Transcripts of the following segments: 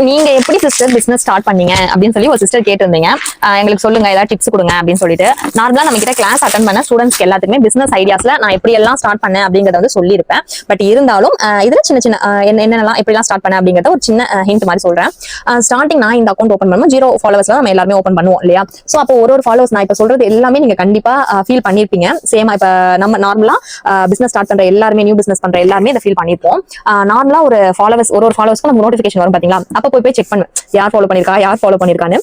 நீங்க எப்படி sister business start பண்ணீங்க அப்படின்னு சொல்லி ஒரு சிஸ்டர் கேட்டிருந்தீங்க. எங்களுக்கு சொல்லுங்க, ஏதாவது டிப்ஸ் கொடுங்க அப்படின்னு சொல்லிட்டு. நார்மலா நம்ம கிட்ட கிளாஸ் அட்டன் பண்ண ஸ்டூடெண்ட்ஸ்க்கு எல்லாத்துக்குமே பிசினஸ் ஐடியாஸ்ல நான் எப்படி எல்லாம் ஸ்டார்ட் பண்ணேன் அப்படிங்கறத வந்து சொல்லியிருப்பேன். பட் இருந்தாலும் இதுல சின்ன சின்ன என்னென்னலாம் எப்படிலாம் ஸ்டார்ட் பண்ணேன் அப்படிங்கறத ஒரு சின்ன ஹிண்ட் மாதிரி சொல்றேன். ஸ்டார்டிங் நான் இந்த அக்கௌண்ட் ஓப்பன் பண்ணுவோம் 0 ஃபாலோவர்ஸ்ல நம்ம எல்லாருமே ஓப்பன் பண்ணுவோம் இல்லையா? சோ அப்போ ஒரு ஃபாலோவர்ஸ் நான் இப்ப சொல்றது எல்லாமே நீங்க கண்டிப்பா ஃபீல் பண்ணிருப்பீங்க. சேமா இப்ப நம்ம நார்மலா பிசினஸ் ஸ்டார்ட் பண்ற எல்லாருமே, நியூ பிசினஸ் பண்ற எல்லாருமே இதை ஃபீல் பண்ணிருப்போம். நார்மலா ஒரு ஃபாலோவர்ஸ் ஒரு ஃபாலோவர்ஸ்க்கு நம்ம நோட்டிஃபிகேஷன் வரும் பாத்தீங்களா? அப்ப போய் செக் பண்ணுவேன் யார் ஃபாலோ பண்ணிருக்கா, யார் ஃபாலோ பண்ணிருக்கான்னு.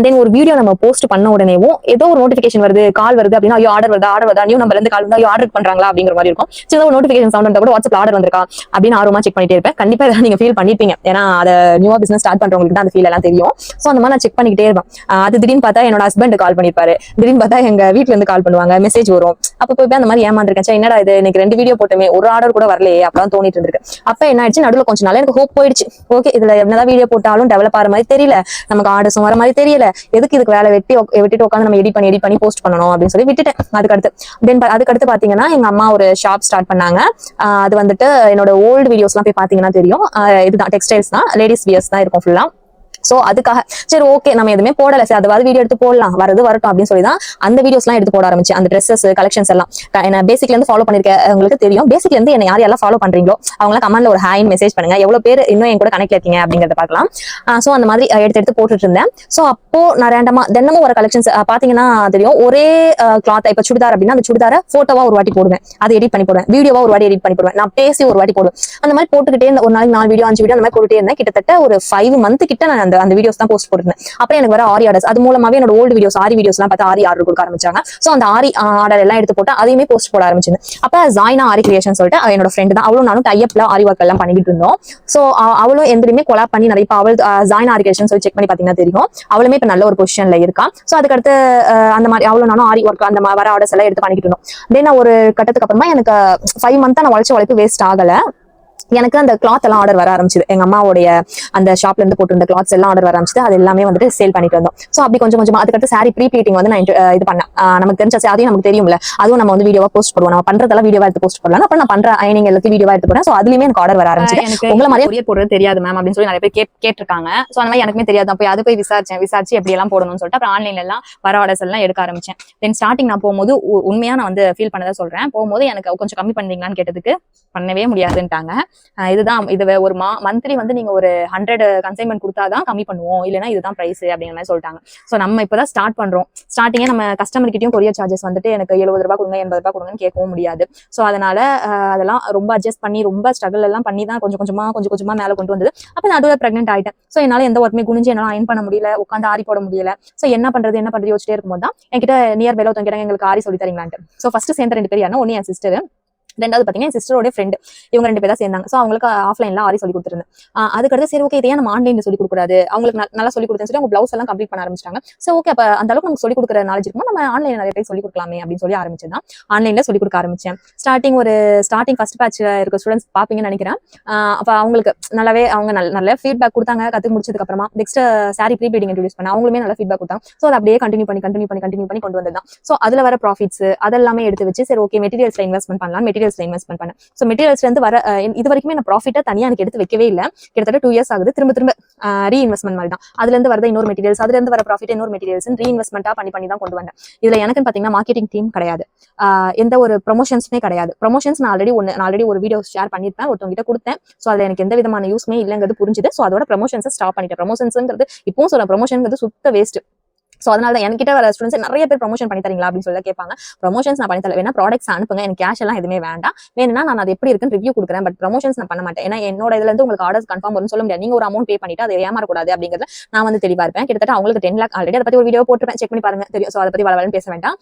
தென் ஒரு வீடியோ நம்ம போஸ்ட் பண்ண உடனேவும் ஏதோ ஒரு நோட்டிஃபிகேஷன் வருது, கால் வருது அப்படின்னா, ஐயோ ஆர்டர் வருதா, நியூ நம்பர்ல இருந்து கால் வந்தா, ஐயோ ஆர்டர் பண்றாங்களா அப்படிங்கிற மாதிரி இருக்கும். சின்ன ஒரு நோட்டிஃபிகேஷன் சவுண்ட் வந்தா கூட வாட்ஸ்அப்ல ஆர்டர் வந்திருக்கா அப்படின்னு ஆர்வமா செக் பண்ணிட்டே இருப்பேன். கண்டிப்பா இதை நீங்க ஃபீல் பண்ணிருப்பீங்க. ஏன்னா அதை நியூவா பிசினஸ் ஸ்டார்ட் பண்றவங்களுக்கு தான் அந்த ஃபீல் எல்லாம் தெரியும். சோ அந்த மாதிரி நான் செக் பண்ணிக்கிட்டே இருப்பேன். அது திடீர்னு பார்த்தா என்னோட ஹஸ்பண்ட் கால் பண்ணிருப்பாரு, திடீர்னு பார்த்தா எங்க வீட்டுல இருந்து கால் பண்ணுவாங்க, மெசேஜ் வரும். அப்ப போய் அந்த மாதிரி ஏமாந்துருக்கேன். என்னடா இது, எனக்கு 2 வீடியோ போட்டுமே ஒரு ஆர்டர் கூட வரலையே அப்பதான் தோணிட்டு இருந்திருக்கு. அப்ப என்ன ஆயிடுச்சு, நடுவில் கொஞ்ச நாள் எனக்கு ஹோப் போயிடுச்சு. ஓகே, இதுல என்னதான் வீடியோ போட்டாலும் டெவலப் ஆகிற மாதிரி தெரியல, நமக்கு ஆர்டர்ஸும் வர மாதிரி தெரியல, எதுக்கு இதுக்கு வேலை விட்டுட்டு உட்காந்து நம்ம எடிட் பண்ணி போஸ்ட் பண்ணணும் அப்படின்னு சொல்லி விட்டுட்டேன். அதுக்கடுத்து பாத்தீங்கன்னா எங்க அம்மா ஒரு ஷாப் ஸ்டார்ட் பண்ணாங்க. அது வந்துட்டு என்னோட ஓல்டு வீடியோஸ் எல்லாம் போய் பாத்தீங்கன்னா தெரியும். இதுதான் டெக்ஸ்டைல்ஸ் தான், லேடிஸ் வியர்ஸ் தான் இருக்கும் ஃபுல்லா. சோ அதுக்காக சரி ஓகே நம்ம எதுவுமே போடல, சரி அதாவது வீடியோ எடுத்து போடலாம், வரட்டும் அப்படின்னு சொல்லி தான் அந்த வீடியோஸ் எல்லாம் எடுத்து போட ஆரம்பிச்சு. அந்த ட்ரெஸ்ஸஸ் கலெக்ஷன்ஸ் எல்லாம் என்ன பேசிக்ல இருந்து ஃபாலோ பண்ணிருக்கேன், உங்களுக்கு தெரியும். பேசிக்ல இருந்து என்ன யாரெல்லாம் ஃபாலோ பண்றீங்களோ அவங்க கமெண்ட்ல ஒரு ஹாய் மெசேஜ் பண்ணுங்க. எவ்வளவு பேர் இன்னும் என் கூட கனெக்ட்ல இருக்கீங்க அப்படிங்கறத பார்க்கலாம். சோ அந்த மாதிரி எடுத்து போட்டுட்டு இருந்தேன். சோ அப்போ நான் ரேண்டமா தினமும் ஒரு கலெக்ஷன்ஸ் பாத்தீங்கன்னா தெரியும். ஒரே கிளாத் இப்ப சுடிதார் அப்படின்னா அந்த சுடிதார போட்டோவா ஒரு வாட்டி போடுவேன், அதை எடிட் பண்ணி போடுவேன், வீடியோவா ஒரு வாட்டி எடிட் பண்ணி போடுவேன், நான் பேசி ஒரு வாட்டி போடுவேன். அந்த மாதிரி போட்டுக்கிட்டே ஒரு நாளைக்கு 4 வீடியோ 5 வீடியோ அந்த மாதிரி போட்டுட்டே இருந்தேன். கிட்டத்தட்ட ஒரு 5 மந்த் கிட்ட நான் அந்த வீடியோஸ் தான் போஸ்ட் போட்டுருந்தேன். அப்புறம் எனக்கு வர ஆரி ஆர்டர்ஸ், அது மூலமாவே என்னோட ஓல்டு வீடியோஸ் ஆரி வீடியோஸ் எல்லாம் பார்த்து ஆரி ஆர்டர் கொடுக்க ஆரம்பிச்சாங்க. சோ அந்த ஆரி ஆர்டர் எல்லாம் எடுத்து போட்டு அதையுமே போஸ்ட் போட ஆரம்பிச்சேன். அப்ப ஜாயினா ஆரி கிரியேஷன் சொல்லிட்டு என்னோட ஃப்ரெண்ட் தான், அவளும் நானும் டைப்ல ஆரி ஒர்க் எல்லாம் பண்ணிட்டு இருந்தோம். சோ அவளும் எந்திரியுமே கொலாப் பண்ணி நிறைய அவள் ஜாயினா ஆரி கிரியேஷன் சொல்லி செக் பண்ணி பாத்தீங்கன்னா தெரியும். அவளுமே இப்ப நல்ல ஒரு பொசிஷன்ல இருக்கா. சோ அதுக்கடுத்து அந்த மாதிரி அவளும் நானும் ஆரி ஒர்க் அந்த வர ஆர்டர்ஸ் எல்லாம் எடுத்து பண்ணிட்டு இருந்தோம். தென் ஒரு கட்டத்துக்கு அப்புறமா எனக்கு 5 மந்த் நான் உழைப்பு வேஸ்ட் ஆகல. எனக்கு அந்த கிளாத் எல்லாம் ஆர்டர் வர ஆரம்பிச்சது. எங்க அம்மாவுடைய அந்த ஷாப்ல இருந்து போட்டு இருந்த கிளாத்ஸ் எல்லாம் ஆர்டர் வர ஆரம்பிச்சது. அது எல்லாமே வந்துட்டு சேல் பண்ணிட்டு வந்தோம். சோ அப்படி கொஞ்சம் கொஞ்சமா அதுக்கடுத்து சாரி ப்ரீ ப்ளீட்டிங் வந்து நான் இது பண்ணேன். நமக்கு தெரிஞ்ச அதையும் நமக்கு தெரியும்ல, அதுவும் நம்ம வந்து வீடியோவா போஸ்ட் பண்ணுவோம். நம்ம பண்றதெல்லாம் வீடியோவா எடுத்து போஸ்ட் பண்ணலாம். அப்புறம் நான் பண்ற ஐனிங் எல்லாத்தையும் வீடியோவா எடுத்து போறேன். சோ அதுலயுமே எனக்கு ஆர்டர் வர ஆரம்பிச்சது. எனக்கு உங்களை மாதிரி கொரியர் போடுறது தெரியாது மேம் அப்படின்னு சொல்லி நிறைய பேர் கேட்டிருக்காங்க. சோ அந்த மாதிரி எனக்குமே தெரியாது. அப்போ அது போய் விசாரிச்சு எப்படி எல்லாம் போடணும்னு சொல்லிட்டு அப்புறம் ஆன்லைன்ல எல்லாம் வர ஆர்டர்ஸ் எல்லாம் எடுக்க ஆரம்பிச்சேன். தென் ஸ்டார்டிங் நான் போகும்போது உண்மையா நான் வந்து ஃபீல் பண்ணதை சொல்றேன். போகும்போது எனக்கு கொஞ்சம் கம்மி பண்றீங்களான்னு கேட்டதுக்கு பண்ணவே முடியாதுன்ட்டாங்க. இதுதான் இது ஒரு மந்த்லி வந்து நீங்க ஒரு 100 கன்சைன்மெண்ட் கொடுத்தாதான் கம்மி பண்ணுவோம், இல்லைன்னா இதுதான் பிரைஸ் அப்படிங்கிற மாதிரி சொல்லிட்டாங்க. சோ நம்ம இப்பதான் ஸ்டார்ட் பண்றோம். ஸ்டார்டிங்கே நம்ம கஸ்டமர் கிட்டயும் கொரியர் சார்ஜஸ் வந்துட்டு எனக்கு 70 ரூபாய் கொடுங்க 80 ரூபாய் கொடுங்கன்னு கேட்கவும் முடியாது. சோ அதனால அதெல்லாம் ரொம்ப அட்ஜஸ்ட் பண்ணி ரொம்ப ஸ்ட்ரகிள் எல்லாம் பண்ணி தான் கொஞ்சம் கொஞ்சமா மேல கொண்டு வந்தது. அப்ப நான் அதுவே பிரெக்னென்ட் ஆயிட்டேன். சோ என்னால எந்த ஒர்க்குமே குனிஞ்சு என்னால அயன் பண்ண முடியல, உட்காந்து ஆரி போட முடியல. சோ என்ன பண்றது யோசிச்சிட்டே இருக்கும்போது தான் என்கிட்ட நியர் பைல ஒருத்தவங்க எங்களுக்கு ஆரி சொல்லி தரீங்களான்ட்டு. சோ ஃபர்ஸ்ட் சேர்ந்த 2 பேர் யாருன்னா, ஒன்னு என் சிஸ்டர், ரெண்டாவது பாத்தீங்கன்னா என் சிஸ்டரோட ஃப்ரெண்ட். இவங்க 2 பேர் தான் சேர்ந்தாங்க. சோ அவங்களுக்கு ஆஃப்லைன்ல ஆரி சொல்லி கொடுத்துருந்தேன். அதுக்கடுத்து சரி ஓகே இதையே நம்ம ஆன்லைன்ல சொல்லி கொடுக்கூடாது, அவங்களுக்கு நல்லா சொல்லி கொடுத்தேன்னு சொல்லி அவங்க பிளவுஸ் எல்லாம் கம்ப்ளீட் பண்ண ஆரம்பிச்சிட்டாங்க. சோ ஓகே அப்ப அந்த அளவுக்கு நமக்கு சொல்லி கொடுக்குற நாலேஜ் இருக்கும், நம்ம ஆன்லைன்ல நிறைய பேர் சொல்லி கொடுக்கலாமே அப்படின்னு சொல்லி ஆரம்பிச்சதான் ஆன்லைன்ல சொல்லி கொடுக்க ஆரம்பிச்சேன். ஸ்டார்டிங் ஃபர்ஸ்ட் பேட்ச்ல இருக்க ஸ்டூடெண்ட்ஸ் பாப்பீங்கன்னு நினைக்கிறேன். அப்ப அவங்களுக்கு நல்லாவே அவங்க நல்ல ஃபீட்பேக் கொடுத்தாங்க. கத்து முடிச்சதுக்கு அப்புறமா next sari pre pleating introduce பண்ண அவங்களுமே நல்ல ஃபீட்பேக் கொடுத்தாங்க. சோ அதை அப்படியே கண்டினியூ பண்ணி கொண்டு வந்ததுதான். சோ அதுல வர ப்ராஃபிட்ஸ் அதெல்லாமே எடுத்து வச்சு சரி ஓகே மெட்டீரியல்ஸ்ல இன்வெஸ்ட்மெண்ட் பண்ணலாம், மெட்டீரியல்ஸ்ல இன்வெஸ்ட்மெண்ட் பண்ணேன். சோ மெட்டீரியல்ஸ்ல இருந்து வர இது வரைக்குமே நான் ப்ராஃபிட்டா தனியா எனக்கு எடுத்து வைக்கவே இல்லை. கிட்டத்தட்ட 2 இயர்ஸ் ஆகுது. திரும்ப ரீஇன்வெஸ்ட்மெண்ட் மாதிரி தான். அதுல இருந்து வரத இன்னொரு மெட்டீரியல்ஸ், அதுல இருந்து வர ப்ராஃபிட் இன்னொரு மெட்டீரியல்ஸ் ரீஇன்வெஸ்ட்மெண்டா பண்ணி தான் கொண்டு வந்தேன். இதுல எனக்கு பாத்தீங்கன்னா மார்க்கெட்டிங் டீம் கிடையாது, எந்த ஒரு ப்ரொமோஷன்ஸ்மே கிடையாது. ப்ரொமோஷன்ஸ் நான் ஆல்ரெடி ஒரு வீடியோ ஷேர் பண்ணிருப்பேன், ஒருத்தவங்க கிட்ட கொடுத்தேன். சோ அதுல எனக்கு எந்த விதமான யூஸ்மே இல்லைங்கிறது புரிஞ்சுது. சோ அதோட ப்ரொமோஷன்ஸை ஸ்டாப் பண்ணிட்டேன். ப்ரொமோஷன்ஸ்ங்கிறது இப்பவும் சொல்றேன், ப்ரொமோஷன்ங்கிறது சுத்த வேஸ்ட். சோ அதனால தான் என்கிட்ட வர ஸ்டூடெண்ட்ஸ் நிறைய பேர் ப்ரொமோஷன் பண்ணி தரீங்களா அப்படின்னு சொல்லி கேட்பாங்க. ப்ரொமோஷன்ஸ் நான் பண்ணி தரல, வேணா ப்ராடக்ட்ஸ் அனுப்புங்க, எனக்கு கேஷ் எல்லாம் எதுவுமே வேண்டாம், வேணும்னா நான் அது எப்படி இருக்குன்னு ரிவ்யூ கொடுக்குறேன், பட் ப்ரொமோஷன்ஸ் நான் பண்ண மாட்டேன். ஏன்னா என்னோட இதுல இருந்து உங்களுக்கு ஆர்டர்ஸ் கன்ஃபார்ம் வரும்னு சொல்ல முடியாது. நீங்க ஒரு அமௌண்ட் பே பண்ணிட்டு அதை ஏமாறக்கூடாது அப்படிங்கிறத நான் வந்து தெளிவா இருப்பேன். கிட்டத்தட்ட அவங்களுக்கு 10 lakh ஆல்ரெடி அதை பத்தி ஒரு வீடியோ போட்டுருப்பேன், செக் பண்ணி பாருங்க தெரியும். சோ அதை பத்தி வளவலன்னு பேச வேண்டாம்.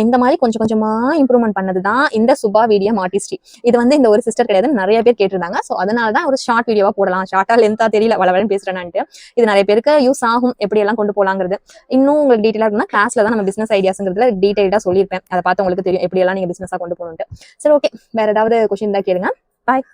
இந்த மாதிரி கொஞ்சம் கொஞ்சமா இம்ப்ரூவ்மெண்ட் பண்ணதுதான் இந்த சுபா வீடியோ ஆர்டிஸ்ட்ரி. இது வந்து இந்த ஒரு சிஸ்டர் கிடையாது, நிறைய பேர் கேட்டிருந்தாங்க. சோ அதனால தான் ஒரு ஷார்ட் வீடியோவா போடலாம், ஷார்ட்டா லென்த்தா தெரியல வளவலன்னு பேசுறேன்ட்டு. இது நிறைய பேருக்கு யூஸ் ஆகும், எப்படி எல்லாம் கொண்டு போலாங்கிறது. இன்னும் உங்களுக்கு டீடைலா இருந்தா கிளாஸ்ல தான் நம்ம பிசினஸ் ஐடியாஸ்ங்கிறதுல டீடைலா சொல்லியிருப்பேன். அதை பார்த்து உங்களுக்கு தெரியும் எப்படி எல்லாம் நீங்க பிசினஸா கொண்டு போகணும்ட்டு. சரி ஓகே, வேற ஏதாவது கொஸ்டின் தான் கேளுங்க. பாய்.